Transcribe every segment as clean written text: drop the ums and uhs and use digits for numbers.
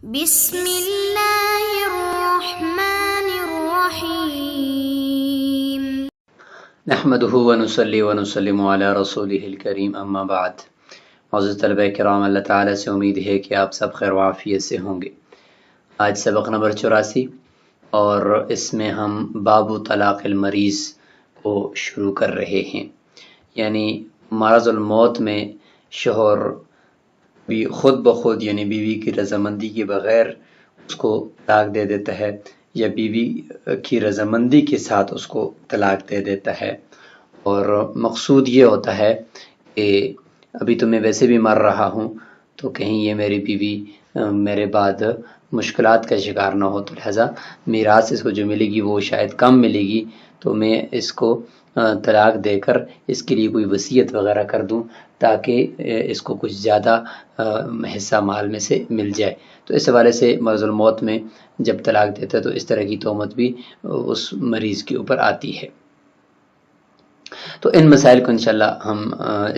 بسم اللہ الرحمن الرحیم نحمده ونصلي ونسلم علی رسولہ الکریم اما بعد۔ معزز طلبہ کرام، اللہ تعالیٰ سے امید ہے کہ آپ سب خیر و عافیت سے ہوں گے۔ آج سبق نمبر 84 اور اس میں ہم باب طلاق المریض کو شروع کر رہے ہیں، یعنی مرض الموت میں شوہر بھی خود بخود یعنی بیوی کی رضامندی کے بغیر اس کو طلاق دے دیتا ہے، یا بیوی کی رضامندی کے ساتھ اس کو طلاق دے دیتا ہے۔ اور مقصود یہ ہوتا ہے کہ ابھی تو میں ویسے بھی مر رہا ہوں، تو کہیں یہ میری بیوی میرے بعد مشکلات کا شکار نہ ہو، تو لہٰذا میراث اس کو جو ملے گی وہ شاید کم ملے گی، تو میں اس کو طلاق دے کر اس کے لیے کوئی وصیت وغیرہ کر دوں تاکہ اس کو کچھ زیادہ حصہ مال میں سے مل جائے۔ تو اس حوالے سے مرض الموت میں جب طلاق دیتا ہے تو اس طرح کی تہمت بھی اس مریض کے اوپر آتی ہے۔ تو ان مسائل کو انشاءاللہ ہم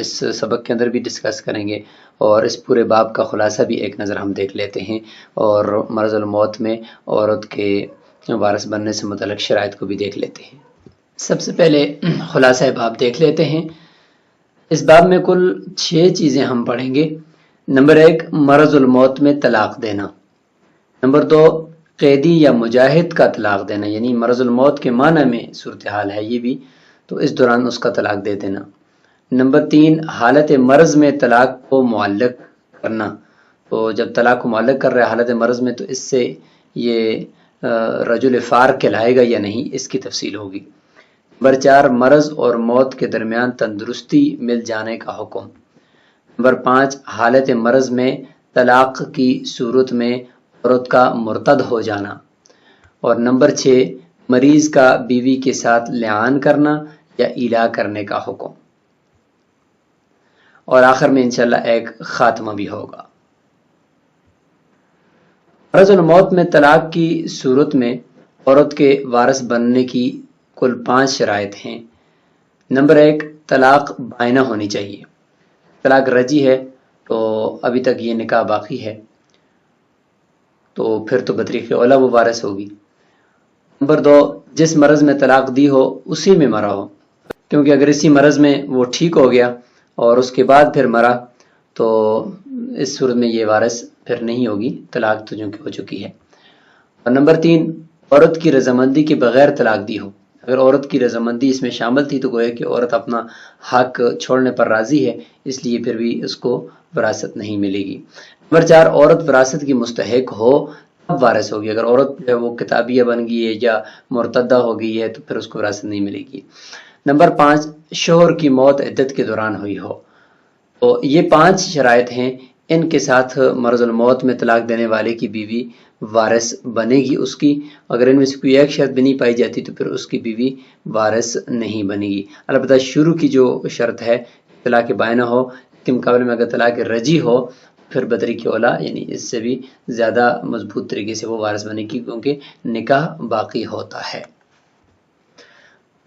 اس سبق کے اندر بھی ڈسکس کریں گے، اور اس پورے باب کا خلاصہ بھی ایک نظر ہم دیکھ لیتے ہیں، اور مرض الموت میں عورت کے وارث بننے سے متعلق شرائط کو بھی دیکھ لیتے ہیں۔ سب سے پہلے خلاصہ باب دیکھ لیتے ہیں۔ اس باب میں کل 6 چیزیں ہم پڑھیں گے۔ نمبر 1، مرض الموت میں طلاق دینا۔ نمبر 2، قیدی یا مجاہد کا طلاق دینا، یعنی مرض الموت کے معنی میں صورتحال ہے یہ بھی، تو اس دوران اس کا طلاق دے دینا۔ نمبر 3، حالت مرض میں طلاق کو معلق کرنا، تو جب طلاق کو معلق کر رہا ہے حالت مرض میں، تو اس سے یہ رجل فار کہلائے گا یا نہیں، اس کی تفصیل ہوگی۔ نمبر 4، مرض اور موت کے درمیان تندرستی مل جانے کا حکم۔ نمبر 5، حالت مرض میں طلاق کی صورت میں عورت کا مرتد ہو جانا۔ اور نمبر 6، مریض کا بیوی کے ساتھ لعان کرنا یا ایلا کرنے کا حکم۔ اور آخر میں انشاءاللہ ایک خاتمہ بھی ہوگا۔ مرض الموت میں طلاق کی صورت میں عورت کے وارث بننے کی کل 5 شرائط ہیں۔ نمبر 1، طلاق بائنہ ہونی چاہیے۔ طلاق رجی ہے تو ابھی تک یہ نکاح باقی ہے، تو پھر تو بطریق اولیٰ وہ وارث ہوگی۔ نمبر 2، جس مرض میں طلاق دی ہو اسی میں مرا ہو، کیونکہ اگر اسی مرض میں وہ ٹھیک ہو گیا اور اس کے بعد پھر مرا تو اس صورت میں یہ وارث پھر نہیں ہوگی، طلاق تو چونکہ ہو چکی ہے۔ اور نمبر 3، عورت کی رضامندی کے بغیر طلاق دی ہو۔ اگر عورت کی رضامندی اس میں شامل تھی تو گویا کہ عورت اپنا حق چھوڑنے پر راضی ہے، اس لیے پھر بھی اس کو وراثت نہیں ملے گی۔ نمبر 4، عورت وراثت کی مستحق ہو تب وارث ہوگی۔ اگر عورت وہ کتابیہ بن گئی ہے یا مرتدہ ہو گئی ہے تو پھر اس کو وراثت نہیں ملے گی۔ نمبر 5، شوہر کی موت عدت کے دوران ہوئی ہو۔ تو یہ 5 شرائط ہیں، ان کے ساتھ مرض الموت میں طلاق دینے والے کی بیوی وارث بنے گی اس کی۔ اگر ان میں سے کوئی ایک شرط بھی نہیں پائی جاتی تو پھر اس کی بیوی وارث نہیں بنے گی۔ البتہ شروع کی جو شرط ہے طلاق بائنہ ہو، اس کے مقابلے میں اگر طلاق رجی ہو پھر بطریق اولیٰ یعنی اس سے بھی زیادہ مضبوط طریقے سے وہ وارث بنے گی، کیونکہ نکاح باقی ہوتا ہے۔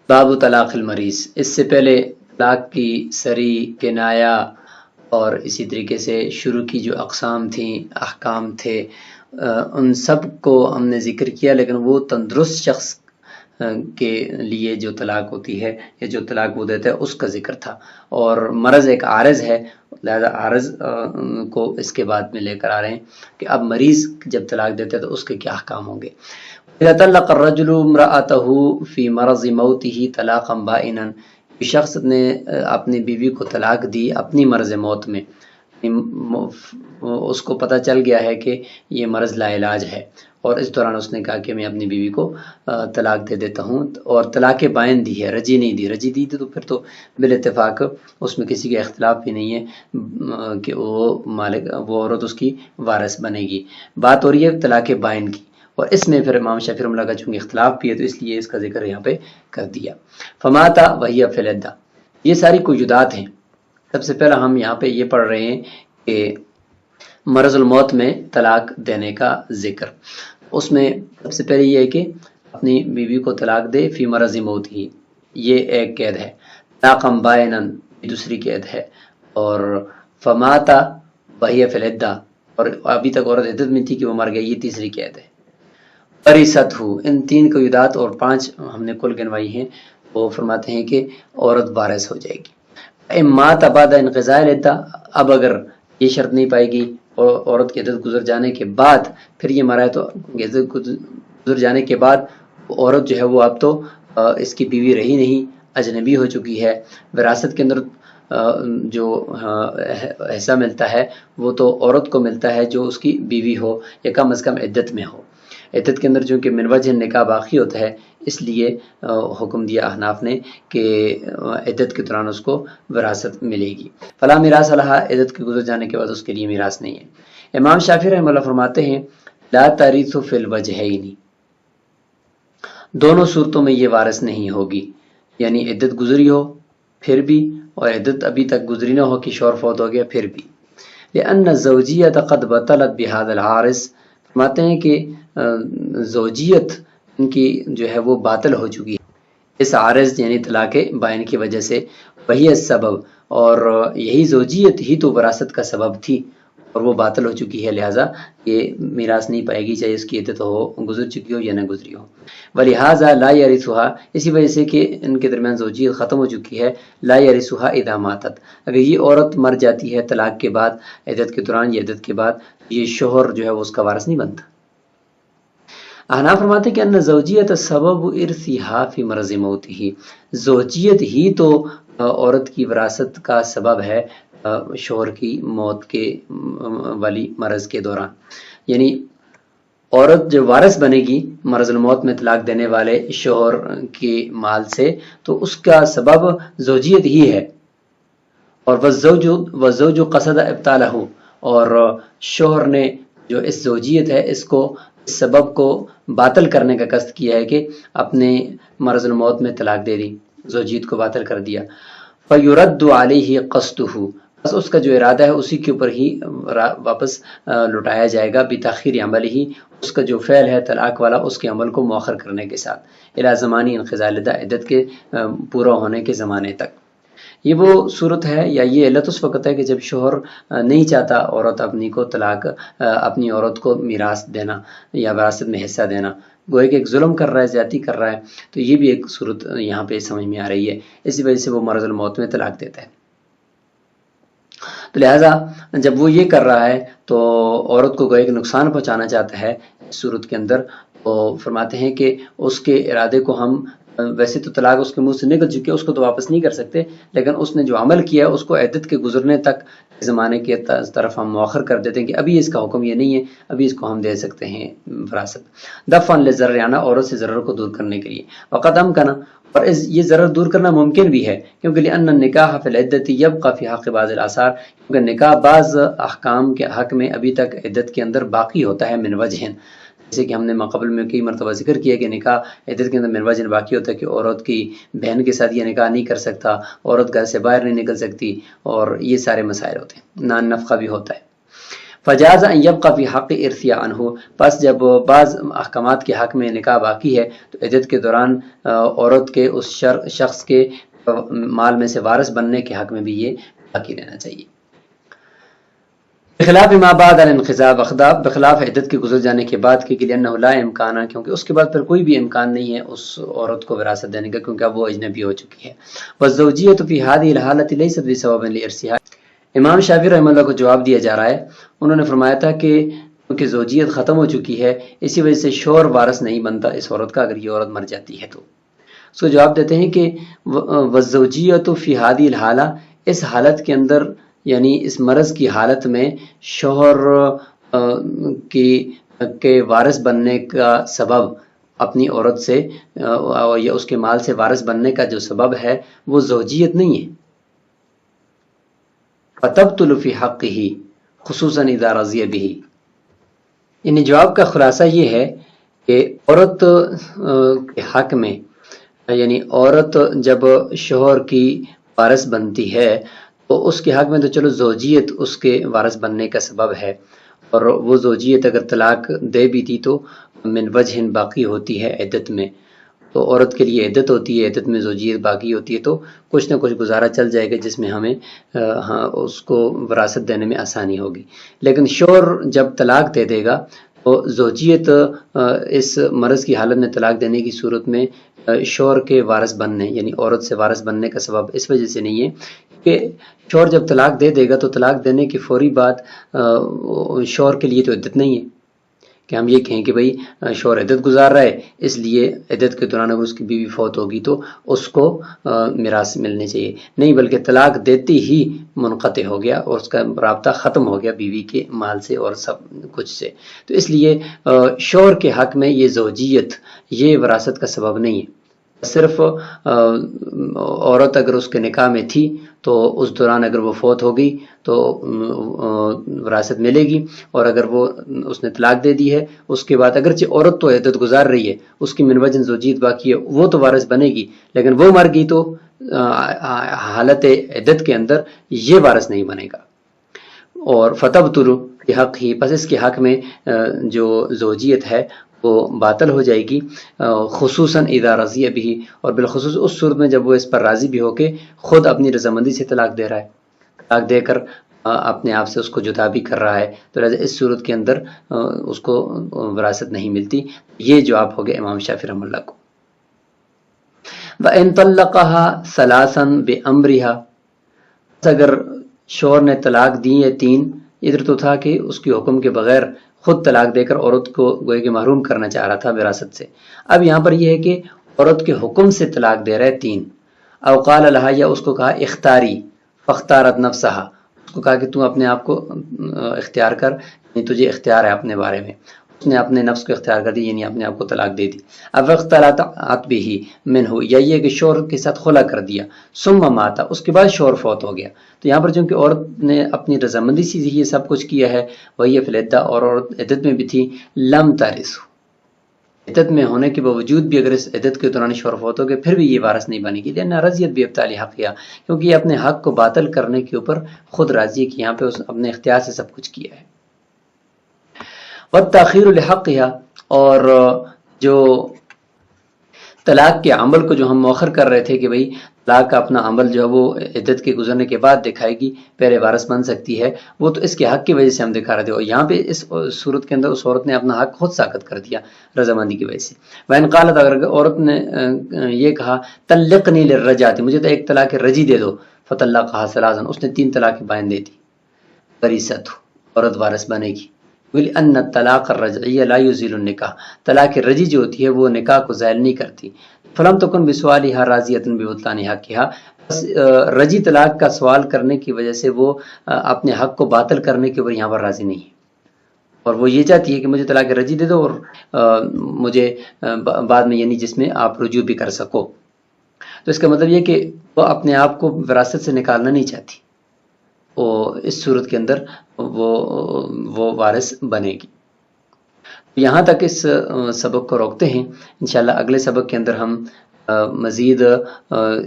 باب طلاق المریض، اس سے پہلے طلاق کی صریح، کنایہ اور اسی طریقے سے شروع کی جو اقسام تھیں، احکام تھے، ان سب کو ہم نے ذکر کیا، لیکن وہ تندرست شخص کے لیے جو طلاق ہوتی ہے یا جو طلاق وہ دیتا ہے اس کا ذکر تھا، اور مرض ایک عارض ہے، لہذا عارض کو اس کے بعد میں لے کر آ رہے ہیں کہ اب مریض جب طلاق دیتا ہے تو اس کے کیا احکام ہوں گے۔ اذا طلق الرجل امرأته في مرض موته طلاقا بائنا، شخص نے اپنی بیوی کو طلاق دی اپنی مرض موت میں، اس کو پتہ چل گیا ہے کہ یہ مرض لا علاج ہے، اور اس دوران اس نے کہا کہ میں اپنی بیوی کو طلاق دے دیتا ہوں، اور طلاق بائن دی ہے، رجی نہیں دی۔ رجی دی تو پھر تو بالاتفاق اس میں کسی کا اختلاف بھی نہیں ہے کہ وہ عورت اس کی وارث بنے گی۔ بات ہو رہی ہے طلاق بائن کی، اور اس میں پھر امام شافعی رحمہ اللہ کا چونکہ اختلاف بھی ہے تو اس لیے اس کا ذکر یہاں پہ کر دیا۔ فماتا وہی فی العدہ، یہ ساری کوجودات ہیں۔ سب سے پہلا ہم یہاں پہ یہ پڑھ رہے ہیں کہ مرض الموت میں طلاق دینے کا ذکر، اس میں سب سے پہلے یہ ہے کہ اپنی بیوی کو طلاق دے فی مرض موت ہی، یہ ایک قید ہے۔ طلاقا بائنا دوسری قید ہے، اور فماتا وہی فی العدہ اور ابھی تک عورت عدت میں تھی کہ وہ مر گئی، یہ تیسری قید ہے۔ ورثت ہو، ان 3 قیودات اور 5 ہم نے کل گنوائی ہیں، وہ فرماتے ہیں کہ عورت وارث ہو جائے گی۔ مات بعد انقضاء العدہ، اب اگر یہ شرط نہیں پائے گی اور عورت کی عدت گزر جانے کے بعد پھر یہ مرا ہے، تو عدت گزر جانے کے بعد عورت جو ہے وہ اب تو اس کی بیوی رہی نہیں، اجنبی ہو چکی ہے، وراثت کے اندر جو حصہ ملتا ہے وہ تو عورت کو ملتا ہے جو اس کی بیوی ہو یا کم از کم عدت میں ہو۔ عدت کے اندر چونکہ من وجہ نکاح باقی ہوتا ہے، اس لیے حکم دیا احناف نے کہ عدت کے دوران اس کو وراثت ملے گی۔ فلا میراث لہا، عدت کے گزر جانے کے بعد اس کے لیے میراث نہیں ہے۔ امام شافعی رحمہ اللہ فرماتے ہیں لا تریث فی الوجہین، دونوں صورتوں میں یہ وارث نہیں ہوگی، یعنی عدت گزری ہو پھر بھی اور عدت ابھی تک گزری نہ ہو کہ شوہر فوت ہو گیا پھر بھی۔ لأن الزوجیت قد بطلت بہذا العارض، فرماتے ہیں کہ زوجیت ان کی جو ہے وہ باطل ہو چکی ہے اس عارض یعنی طلاق بائن کی وجہ سے، وہی السبب، اور یہی زوجیت ہی تو وراثت کا سبب تھی اور وہ باطل ہو چکی ہے، لہٰذا یہ میراث نہیں پائے گی چاہے اس کی عدت ہو گزر چکی ہو یا نہ گزری ہو۔ ولہذا لا یرثھا، اسی وجہ سے کہ ان کے درمیان زوجیت ختم ہو چکی ہے، لا یرثھا اذا ماتت، اگر یہ عورت مر جاتی ہے طلاق کے بعد، عدت کے دوران یا عدت کے بعد، یہ شوہر جو ہے وہ اس کا وارث نہیں بنتا۔ احناف فرماتے کہ ان زوجیت سبب ارثھا فی مرض موتہ، زوجیت ہی تو عورت کی وراثت کا سبب ہے شوہر کی موت کے والی مرض کے دوران، یعنی عورت جو وارث بنے گی مرض الموت میں طلاق دینے والے شوہر کے مال سے، تو اس کا سبب زوجیت ہی ہے۔ اور والزوج قصد ابطالہ، اور شوہر نے جو اس زوجیت ہے اس کو اس سبب کو باطل کرنے کا قصد کیا ہے کہ اپنے مرض الموت میں طلاق دے دی، زوجیت کو باطل کر دیا۔ فَيُرَدُّ عَلَيْهِ قَصْدُهُ، بس اس کا جو ارادہ ہے اسی کے اوپر ہی واپس لوٹایا جائے گا، بتاخیر عمل ہی، اس کا جو فعل ہے طلاق والا اس کے عمل کو مؤخر کرنے کے ساتھ، الی زمانی انقضاء العدہ، عدت کے پورا ہونے کے زمانے تک۔ یہ وہ صورت ہے یا یہ علت اس وقت ہے کہ جب شوہر نہیں چاہتا عورت اپنی کو طلاق، اپنی عورت کو میراث دینا یا وراثت میں حصہ دینا، گویا کہ ایک ظلم کر رہا ہے، زیادتی کر رہا ہے، تو یہ بھی ایک صورت یہاں پہ سمجھ میں آ رہی ہے، اسی وجہ سے وہ مرض الموت میں طلاق دیتا ہے۔ تو لہٰذا جب وہ یہ کر رہا ہے تو عورت کو گویا کہ نقصان پہنچانا چاہتا ہے اس صورت کے اندر، تو فرماتے ہیں کہ اس کے ارادے کو ہم، ویسے تو طلاق اس کے منہ سے نکل چکی ہے، اس کو تو واپس نہیں کر سکتے، لیکن اس نے جو عمل کیا ہے اس کو عدت کے گزرنے تک زمانے کے طرف ہم مؤخر کر دیتے ہیں کہ ابھی اس کا حکم یہ نہیں ہے، ابھی اس کو ہم دے سکتے ہیں وراثت۔ دفعا للضرر، عورت سے ضرر کو دور کرنے کے لیے، وقد امکن، اور یہ ضرر دور کرنا ممکن بھی ہے، کیونکہ لأن النکاح فی العدۃ یبقى فی حق بعض الآثار، کیونکہ نکاح بعض احکام کے حق میں ابھی تک عدت کے اندر باقی ہوتا ہے، من وجہ، جیسے کہ ہم نے ماقبل میں کئی مرتبہ ذکر کیا کہ نکاح عدت کے اندر من وجہ باقی ہوتا ہے کہ عورت کی بہن کے ساتھ یہ نکاح نہیں کر سکتا، عورت گھر سے باہر نہیں نکل سکتی، اور یہ سارے مسائل ہوتے ہیں، نان نفقہ بھی ہوتا ہے۔ فجاز ان یبقى فی حق ارثها عنہ، پس جب بعض احکامات کے حق میں نکاح باقی ہے تو عدت کے دوران عورت کے اس شخص کے مال میں سے وارث بننے کے حق میں بھی یہ باقی رہنا چاہیے۔ بخلاف ما بعد الانقضاء، بخلاف عدت کے گزر جانے کے بعد کہ لأنه لا امکان، کیونکہ اس کے بعد پھر کوئی بھی امکان نہیں ہے اس عورت کو وراثت دینے کا، کیونکہ اب وہ اجنبی ہو چکی ہے۔ والزوجیۃ فی هذه الحالۃ لیست بسبب لارثها، امام شافعی رحمہ اللہ کو جواب دیا جا رہا ہے، انہوں نے فرمایا تھا کہ کیونکہ زوجیت ختم ہو چکی ہے اسی وجہ سے شوہر وارث نہیں بنتا اس عورت کا اگر یہ عورت مر جاتی ہے تو۔ اس کو جواب دیتے ہیں کہ والزوجیۃ فی هذه الحالہ، اس حالت کے اندر یعنی اس مرض کی حالت میں شوہر کے وارث بننے کا سبب اپنی عورت سے یا اس کے مال سے وارث بننے کا جو سبب ہے وہ زوجیت نہیں ہے۔ فَتَبْطُلُ فِي حَقِّهِ خُصُوصًا إِذَا رَضِيَ بِهِ، یعنی جواب کا خلاصہ یہ ہے کہ عورت کے حق میں، یعنی عورت جب شوہر کی وارث بنتی ہے تو اس کے حق میں تو چلو زوجیت اس کے وارث بننے کا سبب ہے، اور وہ زوجیت اگر طلاق دے بھی تھی تو من وجہ باقی ہوتی ہے عدت میں، تو عورت کے لیے عدت ہوتی ہے، عدت میں زوجیت باقی ہوتی ہے، تو کچھ نہ کچھ گزارا چل جائے گا جس میں ہمیں اس کو وراثت دینے میں آسانی ہوگی۔ لیکن شوہر جب طلاق دے دے گا تو زوجیت اس مرض کی حالت میں طلاق دینے کی صورت میں شوہر کے وارث بننے یعنی عورت سے وارث بننے کا سبب اس وجہ سے نہیں ہے کہ شوہر جب طلاق دے دے گا تو طلاق دینے کی فوری بعد شوہر کے لیے تو عدت نہیں ہے کہ ہم یہ کہیں کہ بھئی شوہر عدت گزار رہا ہے، اس لیے عدت کے دوران اگر اس کی بیوی فوت ہوگی تو اس کو میراث ملنے چاہیے، نہیں، بلکہ طلاق دیتی ہی منقطع ہو گیا اور اس کا رابطہ ختم ہو گیا بیوی کے مال سے اور سب کچھ سے۔ تو اس لیے شوہر کے حق میں یہ زوجیت یہ وراثت کا سبب نہیں ہے۔ صرف عورت اگر اس کے نکاح میں تھی تو اس دوران اگر وہ فوت ہو گئی تو وراثت ملے گی، اور اگر وہ اس نے طلاق دے دی ہے اس کے بعد اگرچہ عورت تو عدت گزار رہی ہے، اس کی من وجہ زوجیت باقی ہے، وہ تو وارث بنے گی، لیکن وہ مر گئی تو حالت عدت کے اندر یہ وارث نہیں بنے گا۔ اور فتبطل حق ہی، پس اس کے حق میں جو زوجیت ہے وہ باطل ہو جائے گی، خصوصاً اذا رضی بھی، اور بالخصوص اس صورت میں جب وہ اس پر راضی بھی ہو کے خود اپنی رضامندی سے طلاق دے رہا ہے، طلاق دے کر اپنے آپ سے اس کو جدا بھی کر رہا ہے، تو لہٰذا اس صورت کے اندر اس کو وراثت نہیں ملتی۔ یہ جواب ہو گیا امام شافعی رحمہ اللہ کو۔ وَإِن طَلَّقَهَا ثَلَاثًا بِأَمْرِهَا، اگر شوہر نے طلاق دی ہے 3، ادھر تو تھا کہ اس کے حکم کے بغیر خود طلاق دے کر عورت کو گوئے کہ محروم کرنا چاہ رہا تھا وراثت سے، اب یہاں پر یہ ہے کہ عورت کے حکم سے طلاق دے رہا ہے 3، او قال لہا، یا اس کو کہا اختاری فاختارت نفسہا، اس کو کہا کہ تم اپنے آپ کو اختیار کر، یعنی تجھے اختیار ہے اپنے بارے میں، اس نے اپنے نفس کو اختیار کر دی یعنی اپنے آپ کو طلاق دے دی۔ اب اختلطت بہ منہ، یا یہ کہ شوہر کے ساتھ خلا کر دیا، ثم مات، اس کے بعد شوہر فوت ہو گیا، تو یہاں پر چونکہ عورت نے اپنی رضامندی سے یہ سب کچھ کیا ہے، وہی فی العدہ، اور عورت عدت میں بھی تھی، لم ترث، عدت میں ہونے کے باوجود بھی اگر اس عدت کے دوران شوہر فوت ہو گئے پھر بھی یہ وارث نہیں بنے گی، لأن رضیت بابطال حقها، کیونکہ یہ اپنے حق کو باطل کرنے کے اوپر خود راضی ہے کہ یہاں پہ اس اپنے اختیار سے سب کچھ کیا ہے۔ والتاخیر لحقها، اور جو طلاق کے عمل کو جو ہم مؤخر کر رہے تھے کہ بھئی طلاق کا اپنا عمل جو ہے وہ عدت کے گزرنے کے بعد دکھائے گی، پہلے وارث بن سکتی ہے، وہ تو اس کے حق کی وجہ سے ہم دکھا رہے تھے، اور یہاں پہ اس صورت کے اندر اس عورت نے اپنا حق خود ساقط کر دیا رضامندی کی وجہ سے۔ وَإِن قالت، اگر عورت نے یہ کہا طلقنی للرجعۃ، مجھے تو ایک طلاق رجعی دے دو، فطلقها ثلاثا، اس نے 3 طلاق بائن دے دی، ورثت، عورت وارث بنے گی۔ وَلِأَنَّ الطلاق الرجعی لا يزيل النکاح، طلاق رجعی جو ہوتی ہے وہ نکاح کو زائل نہیں کرتی۔ فلم تکن بسؤالها راضیۃ ببطلان حقها، بس رجعی طلاق کا سوال کرنے کی وجہ سے وہ اپنے حق کو باطل کرنے کے اوپر یہاں پر راضی نہیں ہے، اور وہ یہ چاہتی ہے کہ مجھے طلاق رجعی دے دو اور مجھے بعد میں یعنی جس میں آپ رجوع بھی کر سکو، تو اس کا مطلب یہ کہ وہ اپنے آپ کو وراثت سے نکالنا نہیں چاہتی، اور اس صورت کے اندر وہ وارث بنے گی۔ یہاں تک اس سبق کو روکتے ہیں، انشاءاللہ اگلے سبق کے اندر ہم مزید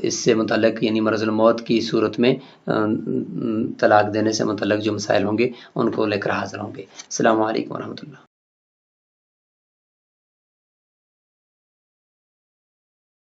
اس سے متعلق یعنی مرض الموت کی صورت میں طلاق دینے سے متعلق جو مسائل ہوں گے ان کو لے کر حاضر ہوں گے۔ السلام علیکم ورحمۃ اللہ۔